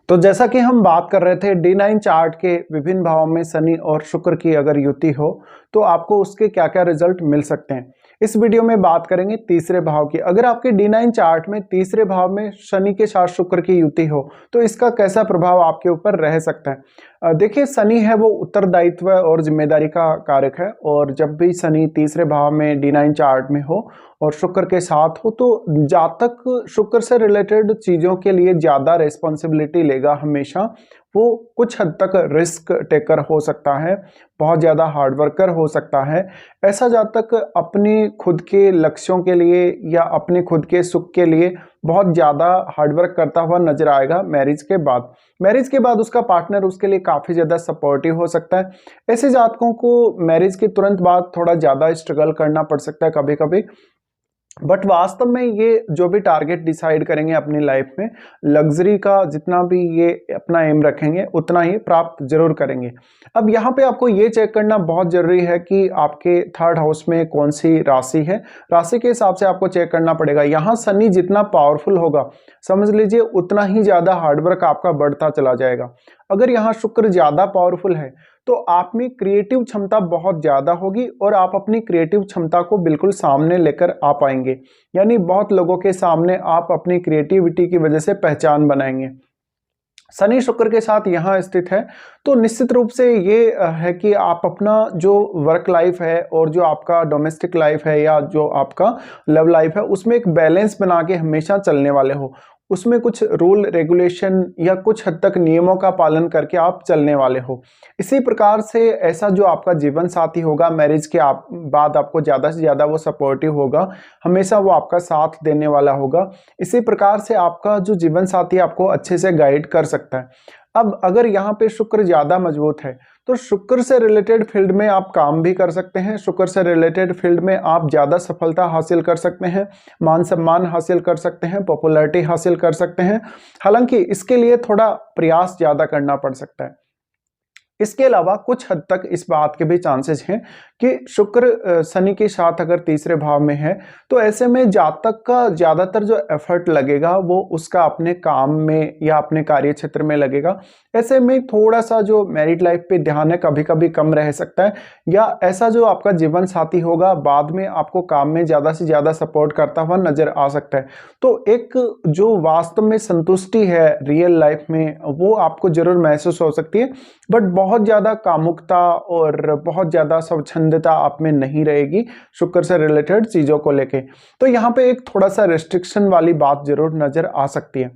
तो जैसा कि हम बात कर रहे थे D9 चार्ट के विभिन्न भावों में शनि और शुक्र की अगर युति हो तो आपको उसके क्या क्या रिजल्ट मिल सकते हैं। इस वीडियो में बात करेंगे तीसरे भाव की। अगर आपके D9 चार्ट में तीसरे भाव में शनि के साथ शुक्र की युति हो तो इसका कैसा प्रभाव आपके ऊपर रह सकता है। देखिए, शनि है वो उत्तरदायित्व और जिम्मेदारी का कारक है, और जब भी शनि तीसरे भाव में D9 चार्ट में हो और शुक्र के साथ हो तो जातक शुक्र से रिलेटेड चीज़ों के लिए ज़्यादा रिस्पॉन्सिबिलिटी लेगा हमेशा। वो कुछ हद तक रिस्क टेकर हो सकता है, बहुत ज़्यादा हार्ड वर्कर हो सकता है। ऐसा जातक अपनी खुद के लक्ष्यों के लिए या अपने खुद के सुख के लिए बहुत ज़्यादा हार्डवर्क करता हुआ नजर आएगा मैरिज के बाद। मैरिज के बाद उसका पार्टनर उसके लिए काफ़ी ज़्यादा सपोर्टिव हो सकता है। ऐसे जातकों को मैरिज के तुरंत बाद थोड़ा ज़्यादा स्ट्रगल करना पड़ सकता है कभी कभी, बट वास्तव में ये जो भी टारगेट डिसाइड करेंगे अपनी लाइफ में, लग्जरी का जितना भी ये अपना एम रखेंगे उतना ही प्राप्त जरूर करेंगे। अब यहाँ पे आपको ये चेक करना बहुत जरूरी है कि आपके थर्ड हाउस में कौन सी राशि है। राशि के हिसाब से आपको चेक करना पड़ेगा। यहाँ शनि जितना पावरफुल होगा, समझ लीजिए उतना ही ज़्यादा हार्डवर्क आपका बढ़ता चला जाएगा। अगर यहाँ शुक्र ज़्यादा पावरफुल है तो आप में क्रिएटिव क्षमता बहुत ज़्यादा होगी और आप अपनी क्रिएटिव क्षमता को बिल्कुल सामने लेकर आ पाएंगे। यानी बहुत लोगों के सामने आप अपनी क्रिएटिविटी की वजह से पहचान बनाएंगे। शनि शुक्र के साथ यहाँ स्थित है तो निश्चित रूप से ये है कि आप अपना जो वर्क लाइफ है और जो आपका डोमेस्टिक लाइफ है या जो आपका लव लाइफ है उसमें एक बैलेंस बना के हमेशा चलने वाले हो। उसमें कुछ रूल रेगुलेशन या कुछ हद तक नियमों का पालन करके आप चलने वाले हो। इसी प्रकार से ऐसा जो आपका जीवन साथी होगा मैरिज के बाद आपको ज़्यादा से ज़्यादा वो सपोर्टिव होगा, हमेशा वो आपका साथ देने वाला होगा। इसी प्रकार से आपका जो जीवन साथी आपको अच्छे से गाइड कर सकता है। अब अगर यहाँ पे शुक्र ज़्यादा मजबूत है तो शुक्र से रिलेटेड फील्ड में आप काम भी कर सकते हैं। शुक्र से रिलेटेड फील्ड में आप ज़्यादा सफलता हासिल कर सकते हैं, मान सम्मान हासिल कर सकते हैं, पॉपुलैरिटी हासिल कर सकते हैं। हालांकि इसके लिए थोड़ा प्रयास ज़्यादा करना पड़ सकता है। इसके अलावा कुछ हद तक इस बात के भी चांसेस हैं कि शुक्र शनि के साथ अगर तीसरे भाव में है तो ऐसे में जातक का ज़्यादातर जो एफर्ट लगेगा वो उसका अपने काम में या अपने कार्य क्षेत्र में लगेगा। ऐसे में थोड़ा सा जो मैरिड लाइफ पे ध्यान है कभी कभी कम रह सकता है, या ऐसा जो आपका जीवन साथी होगा बाद में आपको काम में ज़्यादा से ज़्यादा सपोर्ट करता हुआ नजर आ सकता है। तो एक जो वास्तव में संतुष्टि है रियल लाइफ में वो आपको जरूर महसूस हो सकती है, बट बहुत ज़्यादा कामुकता और बहुत ज़्यादा स्वच्छंदता आप में नहीं रहेगी शुक्र से रिलेटेड चीज़ों को लेके। तो यहाँ पे एक थोड़ा सा रेस्ट्रिक्शन वाली बात जरूर नज़र आ सकती है।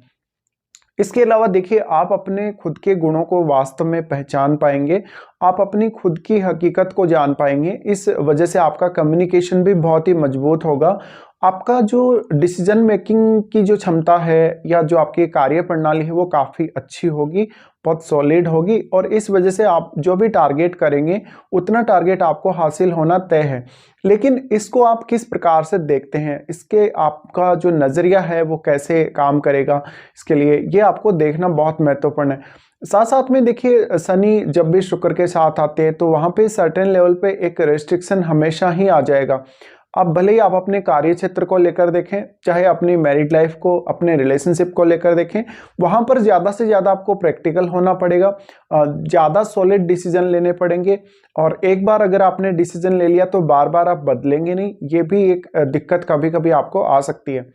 इसके अलावा देखिए, आप अपने खुद के गुणों को वास्तव में पहचान पाएंगे, आप अपनी खुद की हकीकत को जान पाएंगे। इस वजह से आपका कम्युनिकेशन भी बहुत ही मजबूत होगा। आपका जो डिसीजन मेकिंग की जो क्षमता है या जो आपकी कार्य प्रणाली है वो काफ़ी अच्छी होगी, बहुत सॉलिड होगी, और इस वजह से आप जो भी टारगेट करेंगे उतना टारगेट आपको हासिल होना तय है। लेकिन इसको आप किस प्रकार से देखते हैं, इसके आपका जो नज़रिया है वो कैसे काम करेगा, इसके लिए ये आपको देखना बहुत महत्वपूर्ण है। साथ साथ में देखिए, शनि जब भी शुक्र के साथ आते हैं तो वहाँ पे सर्टेन लेवल पे एक रेस्ट्रिक्शन हमेशा ही आ जाएगा। अब भले ही आप अपने कार्य क्षेत्र को लेकर देखें, चाहे अपनी मैरिड लाइफ को, अपने रिलेशनशिप को लेकर देखें, वहाँ पर ज़्यादा से ज़्यादा आपको प्रैक्टिकल होना पड़ेगा, ज़्यादा सॉलिड डिसीजन लेने पड़ेंगे। और एक बार अगर आपने डिसीजन ले लिया तो बार बार आप बदलेंगे नहीं, ये भी एक दिक्कत कभी कभी आपको आ सकती है।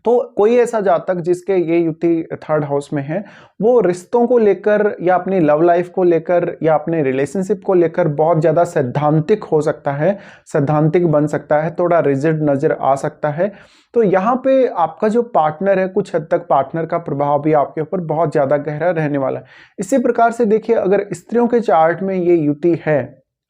तो कोई ऐसा जातक जिसके ये युति थर्ड हाउस में है वो रिश्तों को लेकर या अपनी लव लाइफ को लेकर या अपने रिलेशनशिप को लेकर बहुत ज़्यादा सैद्धांतिक हो सकता है, सैद्धांतिक बन सकता है, थोड़ा रिजिड नज़र आ सकता है। तो यहाँ पे आपका जो पार्टनर है, कुछ हद तक पार्टनर का प्रभाव भी आपके ऊपर बहुत ज़्यादा गहरा रहने वाला है। इसी प्रकार से देखिए, अगर स्त्रियों के चार्ट में ये युति है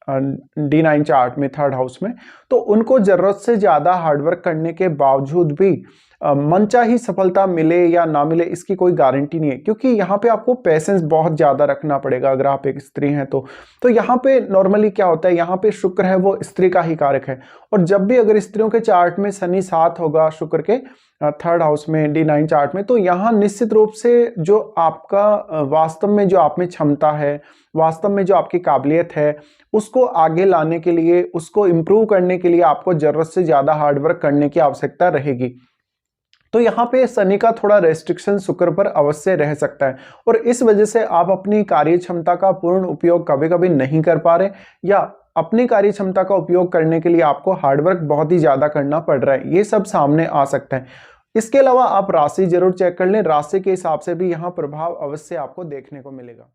D9 चार्ट में थर्ड हाउस में, तो उनको जरूरत से ज़्यादा हार्डवर्क करने के बावजूद भी मनचाही सफलता मिले या ना मिले इसकी कोई गारंटी नहीं है, क्योंकि यहाँ पे आपको पेशेंस बहुत ज़्यादा रखना पड़ेगा अगर आप एक स्त्री हैं तो यहाँ पे नॉर्मली क्या होता है, यहाँ पे शुक्र है वो स्त्री का ही कारक है, और जब भी अगर स्त्रियों के चार्ट में शनि साथ होगा शुक्र के थर्ड हाउस में D9 चार्ट में, तो यहाँ निश्चित रूप से जो आपका वास्तव में जो आप में क्षमता है, वास्तव में जो आपकी काबिलियत है, उसको आगे लाने के लिए, उसको इम्प्रूव करने के लिए आपको ज़रूरत से ज़्यादा हार्डवर्क करने की आवश्यकता रहेगी। तो यहाँ पे शनि का थोड़ा रेस्ट्रिक्शन शुक्र पर अवश्य रह सकता है और इस वजह से आप अपनी कार्य क्षमता का पूर्ण उपयोग कभी कभी नहीं कर पा रहे, या अपनी कार्य क्षमता का उपयोग करने के लिए आपको हार्डवर्क बहुत ही ज्यादा करना पड़ रहा है, ये सब सामने आ सकता है। इसके अलावा आप राशि जरूर चेक कर लें, राशि के हिसाब से भी यहाँ प्रभाव अवश्य आपको देखने को मिलेगा।